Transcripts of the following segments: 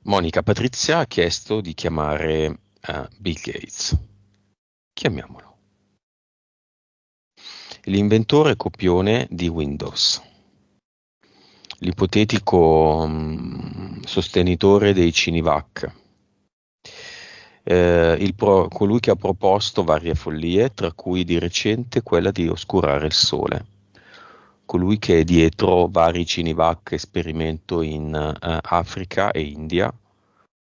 Monica Patrizia ha chiesto di chiamare Bill Gates. Chiamiamolo. L'inventore copione di Windows. L'ipotetico sostenitore dei Cinivac. Colui che ha proposto varie follie, tra cui di recente quella di oscurare il sole. Colui che è dietro vari Cinivac esperimento in Africa e India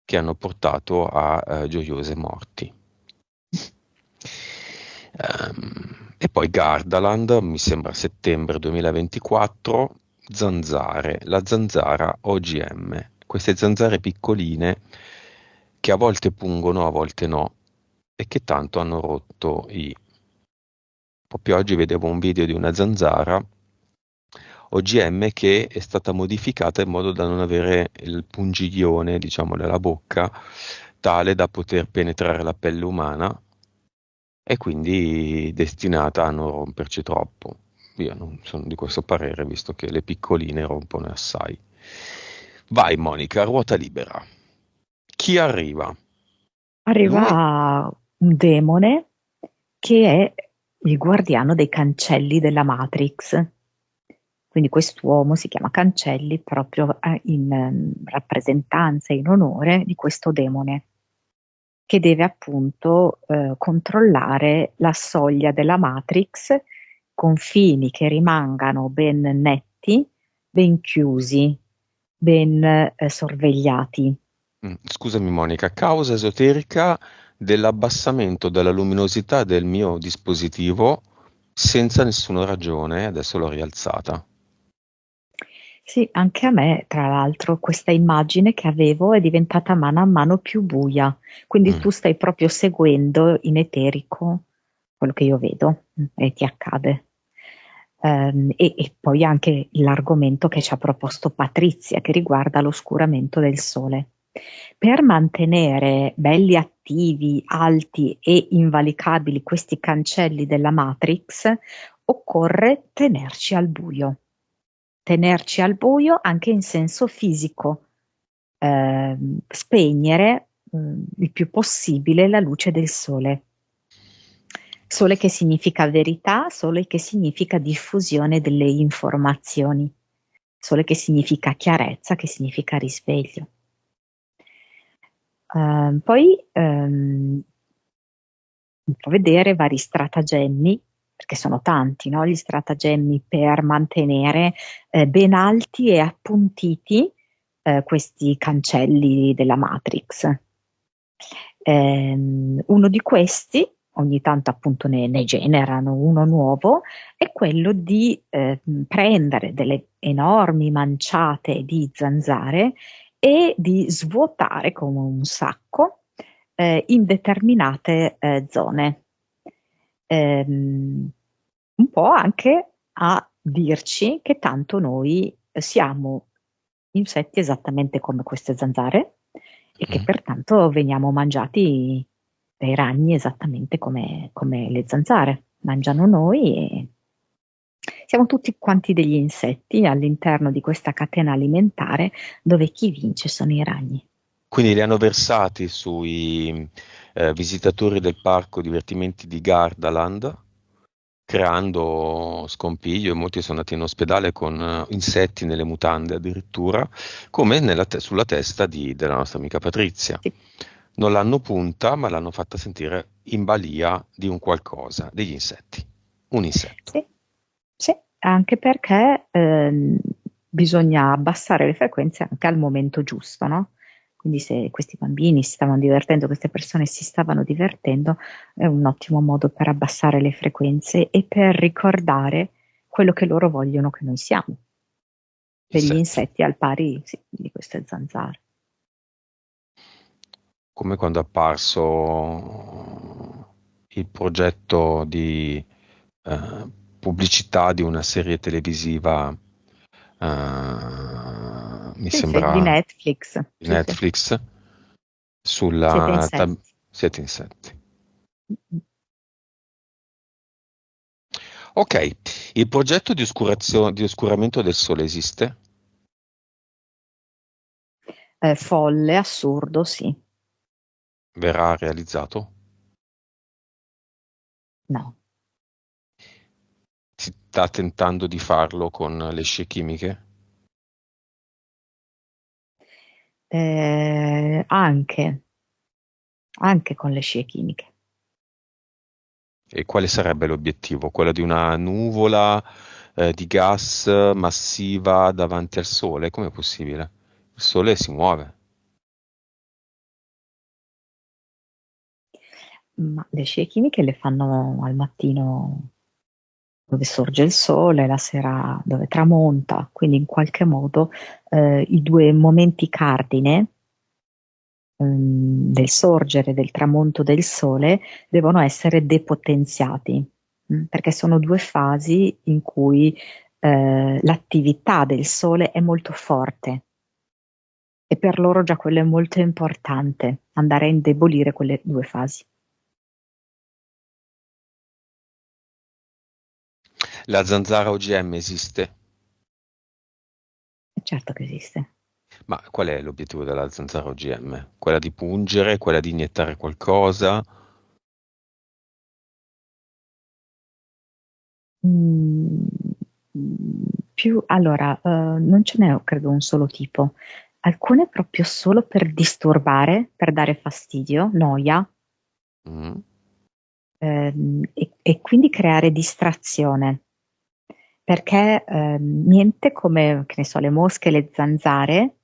che hanno portato a gioiose morti. E poi Gardaland, mi sembra settembre 2024, zanzare, la zanzara OGM, queste zanzare piccoline che a volte pungono, a volte no, e che tanto hanno rotto i... Proprio oggi vedevo un video di una zanzara OGM che è stata modificata in modo da non avere il pungiglione, diciamo, nella bocca, tale da poter penetrare la pelle umana e quindi destinata a non romperci troppo. Io non sono di questo parere, visto che le piccoline rompono assai. Vai Monica, ruota libera. Chi arriva? L'uni- Arriva un demone che è il guardiano dei cancelli della Matrix. Quindi quest'uomo si chiama Cancelli proprio in rappresentanza, in onore di questo demone, che deve appunto controllare la soglia della Matrix, confini che rimangano ben netti, ben chiusi, ben sorvegliati. Scusami Monica, causa esoterica dell'abbassamento della luminosità del mio dispositivo senza nessuna ragione, adesso l'ho rialzata. Sì, anche a me, tra l'altro, questa immagine che avevo è diventata mano a mano più buia, quindi Mm. tu stai proprio seguendo in eterico quello che io vedo e ti accade. E poi anche l'argomento che ci ha proposto Patrizia, che riguarda l'oscuramento del sole. Per mantenere belli attivi, alti e invalicabili questi cancelli della Matrix, occorre tenerci al buio anche in senso fisico, spegnere il più possibile la luce del sole. Sole che significa verità, sole che significa diffusione delle informazioni, sole che significa chiarezza, che significa risveglio. Poi può vedere vari stratagemmi, perché sono tanti, no? Gli stratagemmi per mantenere ben alti e appuntiti questi cancelli della Matrix. Uno di questi, ogni tanto appunto ne generano uno nuovo, è quello di prendere delle enormi manciate di zanzare e di svuotare come un sacco in determinate zone. Un po' anche a dirci che tanto noi siamo insetti esattamente come queste zanzare e che Mm. pertanto veniamo mangiati dai ragni esattamente come le zanzare mangiano noi e siamo tutti quanti degli insetti all'interno di questa catena alimentare dove chi vince sono i ragni. Quindi li hanno versati sui visitatori del parco divertimenti di Gardaland, creando scompiglio e molti sono andati in ospedale con insetti nelle mutande addirittura, come sulla testa della nostra amica Patrizia. Sì, Non l'hanno punta, ma l'hanno fatta sentire in balia di un qualcosa, degli insetti. Un insetto. sì, sì, anche perché bisogna abbassare le frequenze anche al momento giusto, no? Quindi se questi bambini si stavano divertendo, queste persone si stavano divertendo, è un ottimo modo per abbassare le frequenze e per ricordare quello che loro vogliono che noi siamo, degli Insetti. insetti al pari, sì, di queste zanzare. Come quando è apparso il progetto di pubblicità di una serie televisiva, mi Sì, sì, di sembra Netflix, di sì, sì, Netflix, siete sulla insetti. siete insetti. Ok, il progetto di oscuramento del sole esiste? Folle, assurdo, sì. Verrà realizzato? No. Si sta tentando di farlo con le scie chimiche? Anche con le scie chimiche. E quale sarebbe l'obiettivo? Quello di una nuvola di gas massiva davanti al Sole? Com'è possibile? Il Sole si muove. Ma le scie chimiche le fanno al mattino dove sorge il sole, la sera dove tramonta, quindi in qualche modo i due momenti cardine del sorgere, del tramonto del sole devono essere depotenziati, perché sono due fasi in cui l'attività del sole è molto forte e per loro già quello è molto importante, andare a indebolire quelle due fasi. La zanzara OGM esiste? E certo che esiste. Ma qual è l'obiettivo della zanzara OGM? Quella di pungere? Quella di iniettare qualcosa? Mm, allora, non ce n'è, credo, un solo tipo. Alcune proprio solo per disturbare, per dare fastidio, noia, Mm. e quindi creare distrazione. Perché niente come, che ne so, le mosche, le zanzare,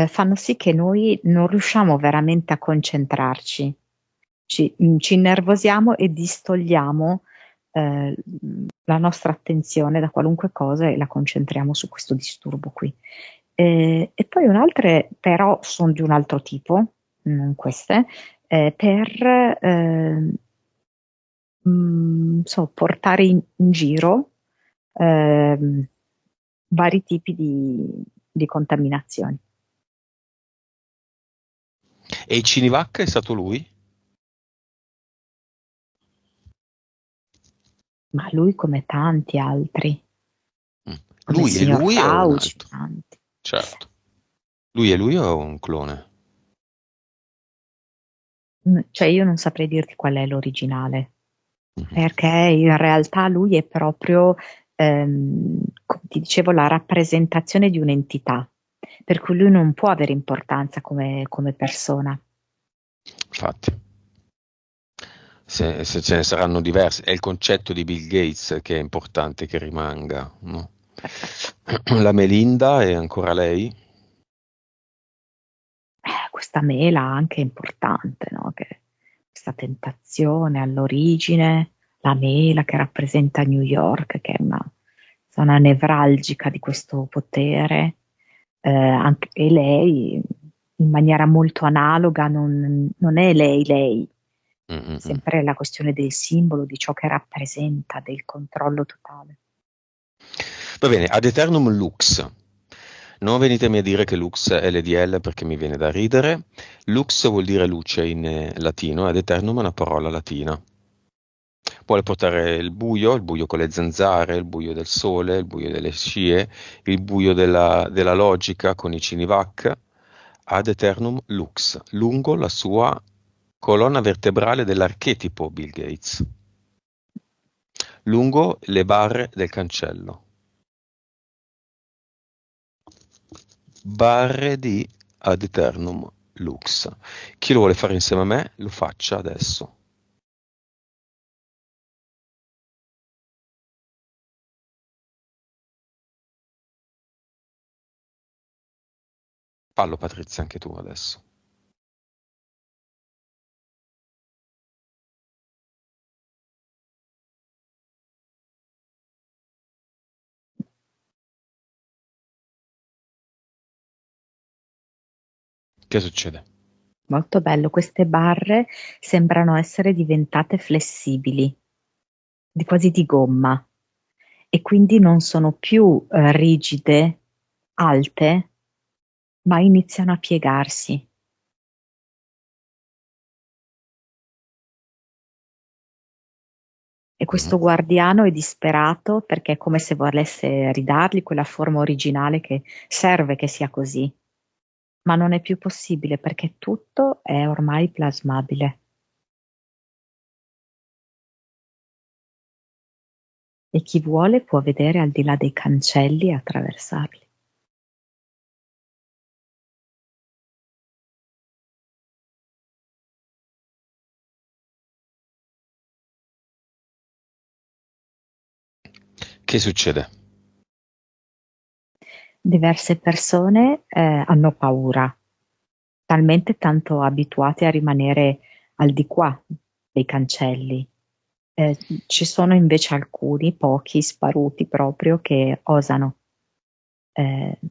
fanno sì che noi non riusciamo veramente a concentrarci. Ci innervosiamo e distogliamo eh, la nostra attenzione da qualunque cosa e la concentriamo su questo disturbo qui. E poi un'altra, però sono di un altro tipo, non queste, per portare in giro ehm, vari tipi di contaminazioni. E il Cinivac è stato lui? Ma lui come tanti altri, Mm. come il Lui è signor lui o un Fauci, altro? tanti. Certo. Lui è lui o è un clone? Cioè io non saprei dirti qual è l'originale, Mhm. perché in realtà lui è proprio, come ti dicevo, la rappresentazione di un'entità, per cui lui non può avere importanza come persona. Infatti, se ce ne saranno diversi, è il concetto di Bill Gates che è importante che rimanga, no? La Melinda è ancora lei? Questa mela anche importante, no? Questa tentazione all'origine, la mela che rappresenta New York, che è una zona nevralgica di questo potere, e lei in maniera molto analoga non è lei, Mm-mm. sempre la questione del simbolo, di ciò che rappresenta, del controllo totale. Va bene, ad eternum lux. Non venitemi a dire che lux è LDL perché mi viene da ridere. Lux vuol dire luce in latino, ad eternum è una parola latina. Vuole portare il buio con le zanzare, il buio del sole, il buio delle scie, il buio della logica con i cinivac, ad eternum lux, lungo la sua colonna vertebrale dell'archetipo Bill Gates, lungo le barre del cancello. Barre di ad eternum lux. Chi lo vuole fare insieme a me, lo faccia adesso. Fallo Patrizia anche tu adesso. Che succede? Molto bello, queste barre sembrano essere diventate flessibili, quasi di gomma, e quindi non sono più rigide, alte, ma iniziano a piegarsi. E Mhm. questo guardiano è disperato perché è come se volesse ridargli quella forma originale che serve che sia così. ma non è più possibile perché tutto è ormai plasmabile e chi vuole può vedere al di là dei cancelli e attraversarli. Che succede? Diverse persone hanno paura, talmente tanto abituate a rimanere al di qua dei cancelli. Ci sono invece alcuni, pochi, sparuti proprio, che osano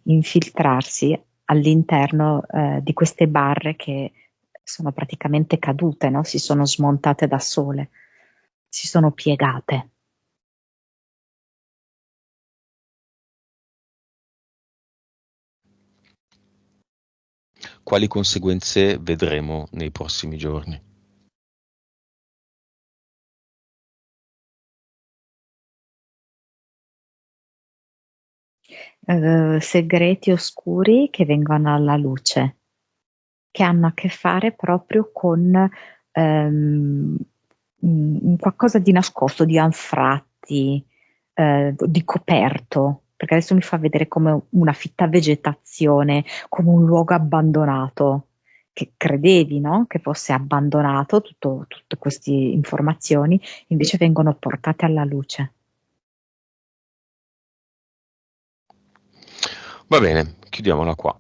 infiltrarsi all'interno di queste barre che sono praticamente cadute, no? Si sono smontate da sole, si sono piegate. Quali conseguenze vedremo nei prossimi giorni? Segreti oscuri che vengono alla luce, che hanno a che fare proprio con un qualcosa di nascosto, di anfratti, di coperto, perché adesso mi fa vedere come una fitta vegetazione, come un luogo abbandonato, che credevi, no? Che fosse abbandonato, tutte queste informazioni invece vengono portate alla luce. Va bene, chiudiamola qua.